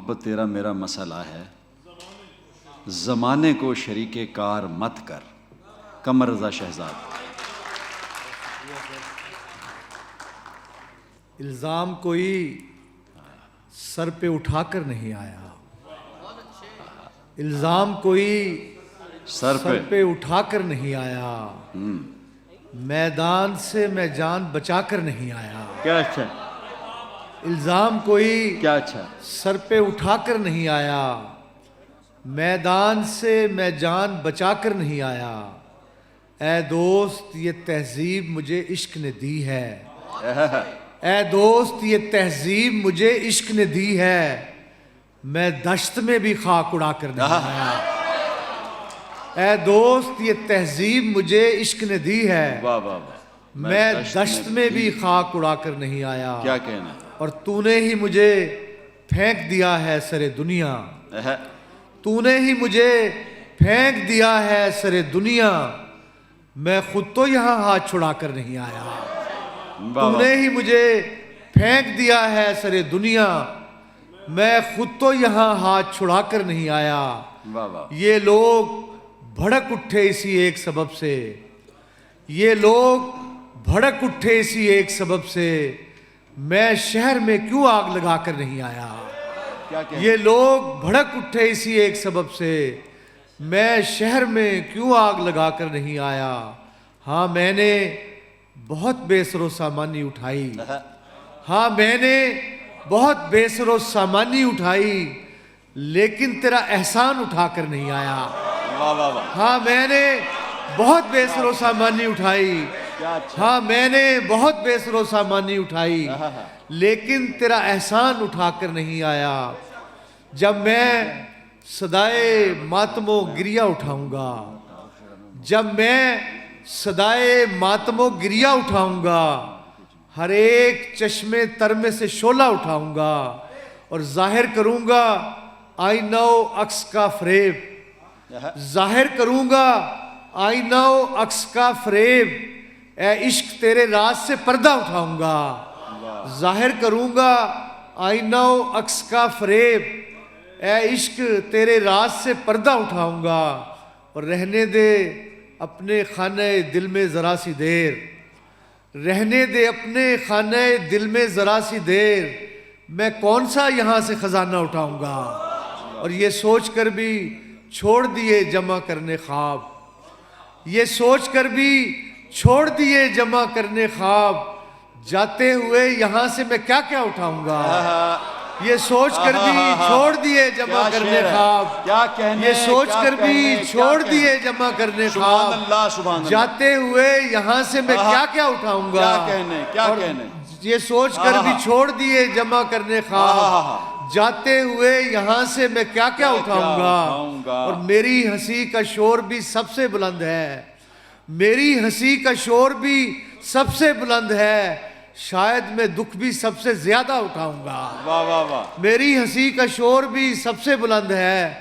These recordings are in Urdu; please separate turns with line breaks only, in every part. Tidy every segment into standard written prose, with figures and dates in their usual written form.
محبت تیرا میرا مسئلہ ہے، زمانے کو شریک کار مت کر۔ قمر رضا شہزاد۔
الزام کوئی سر پہ اٹھا کر نہیں آیا، الزام کوئی سر پہ اٹھا کر نہیں آیا، میدان سے میں جان بچا کر نہیں آیا۔
کیا اچھا،
الزام کوئی
کیا اچھا،
سر پہ اٹھا کر نہیں آیا، میدان سے میں جان بچا کر نہیں آیا۔ اے دوست یہ تہذیب مجھے عشق نے دی ہے، اے دوست یہ تہذیب مجھے عشق نے دی ہے، میں دشت میں بھی خاک اڑا کر نہیں آیا۔ اے دوست یہ تہذیب مجھے عشق نے دی ہے، میں دشت میں بھی خاک اڑا کر نہیں آیا۔
کیا کہنا،
اور تو نے ہی مجھے پھینک دیا ہے سر دنیا، تو نے ہی مجھے پھینک دیا ہے سر دنیا، میں خود تو یہاں ہاتھ چھڑا کر نہیں آیا۔ تو نے ہی مجھے پھینک دیا ہے سر دنیا، میں خود تو یہاں ہاتھ چھڑا کر نہیں آیا۔ یہ لوگ بھڑک اٹھے اسی ایک سبب سے، یہ لوگ بھڑک اٹھے اسی ایک سبب سے، میں شہر میں کیوں آگ لگا کر نہیں آیا۔ یہ لوگ بھڑک اٹھے اسی ایک سبب سے، میں شہر میں کیوں آگ لگا کر نہیں آیا۔ ہاں میں نے بہت بے سر و سامانی اٹھائی، ہاں میں نے بہت بے سر و سامانی اٹھائی، لیکن تیرا احسان اٹھا کر نہیں آیا۔ ہاں میں نے بہت بے سر و سامانی اٹھائی، ہاں میں نے بہت بے سر و سامانی اٹھائی، لیکن تیرا احسان اٹھا کر نہیں آیا۔ جب میں صدائے ماتم و گریہ اٹھاؤں گا، جب میں صدائے ماتم و گریہ اٹھاؤں گا، ہر ایک چشمے تر میں سے شعلہ اٹھاؤں گا اور ظاہر کروں گا آئینہ و عکس کا فریب، ظاہر کروں گا آئینہ و عکس کا فریب، اے عشق تیرے راز سے پردہ اٹھاؤں گا، ظاہر کروں گا آئینہ و عکس کا فریب، اے عشق تیرے راز سے پردہ اٹھاؤں گا، اور رہنے دے اپنے خانہ دل میں ذرا سی دیر، رہنے دے اپنے خانہ دل میں ذرا سی دیر، میں کون سا یہاں سے خزانہ اٹھاؤں گا۔ اور یہ سوچ کر بھی چھوڑ دیے جمع کرنے خواب، یہ سوچ کر بھی چھوڑ دیے جمع کرنے خواب، جاتے ہوئے یہاں سے میں کیا کیا اٹھاؤں گا۔ یہ سوچ کر بھی چھوڑ دیے جمع کرنے خواب، یہ سوچ کر بھی چھوڑ دیے جمع کرنے خواب، جاتے ہوئے یہاں سے میں کیا کیا اٹھاؤں گا۔ اور یہ سوچ کر بھی چھوڑ دیے جمع کرنے خواب، جاتے ہوئے یہاں سے میں کیا کیا اٹھاؤں گا۔ اور میری ہنسی کا شور بھی سب سے بلند ہے، میری ہنسی کا شور بھی سب سے بلند ہے، شاید میں دکھ بھی سب سے زیادہ اٹھاؤں گا۔ میری ہنسی کا شور بھی سب سے بلند ہے،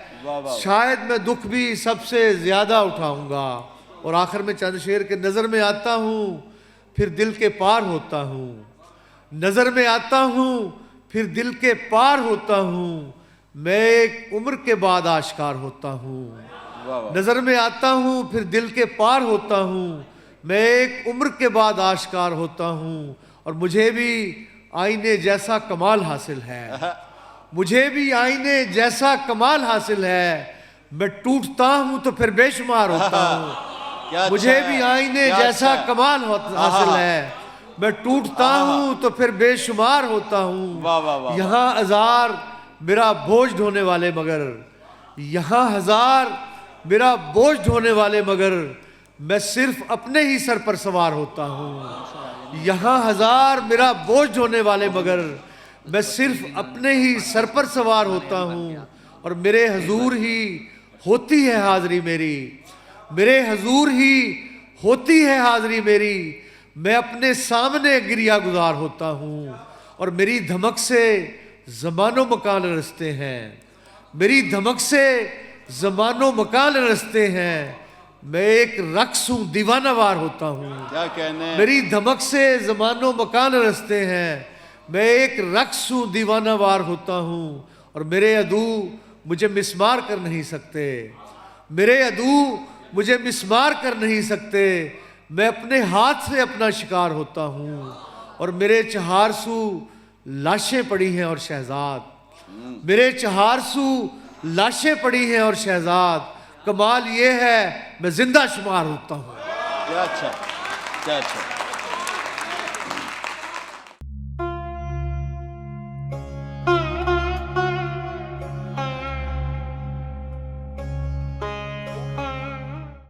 شاید میں دکھ بھی سب سے زیادہ اٹھاؤں گا۔ اور آخر میں چند شعر کے نظر میں آتا ہوں پھر دل کے پار ہوتا ہوں، نظر میں آتا ہوں پھر دل کے پار ہوتا ہوں، میں ایک عمر کے بعد آشکار ہوتا ہوں، نظر میں آتا ہوں پھر دل کے پار ہوتا ہوں، میں ایک عمر کے بعد آشکار ہوتا ہوں۔ اور مجھے بھی آئینے جیسا کمال حاصل ہے، مجھے بھی آئینے جیسا کمال حاصل ہے، میں ٹوٹتا ہوں تو پھر بے شمار ہوتا ہوں، مجھے بھی آئینے جیسا کمال حاصل ہے، میں ٹوٹتا ہوں تو پھر بے شمار ہوتا ہوں۔ یہاں ہزار میرا بوجھ ڈھونے والے مگر، یہاں ہزار میرا بوجھ ڈھونے والے مگر، میں صرف اپنے ہی سر پر سوار ہوتا ہوں۔ یہاں ہزار میرا بوجھ ڈھونے والے مگر، میں صرف اپنے ہی سر پر سوار ہوتا ہوں، اور میرے حضور ہی ہوتی ہے حاضری میری، میرے حضور ہی ہوتی ہے حاضری میری، میں اپنے سامنے گریہ گزار ہوتا ہوں، اور میری دھمک سے زمان و مکان رستے ہیں، میری دھمک سے زمان و مکان رستے ہیں، میں ایک رقص ہوں دیوانہ وار ہوتا ہوں۔
کیا کہنے،
میری دھمک سے زمان و مکان رستے ہیں، میں ایک رقص ہوں دیوانہ وار ہوتا ہوں، اور میرے عدو مجھے مسمار کر نہیں سکتے، میرے عدو مجھے مسمار کر نہیں سکتے، میں اپنے ہاتھ سے اپنا شکار ہوتا ہوں، اور میرے چہار سو لاشیں پڑی ہیں اور شہزاد، میرے چہار سو لاشیں پڑی ہیں اور شہزاد، کمال یہ ہے میں زندہ شمار ہوتا ہوں۔
کیا اچھا، کیا اچھا۔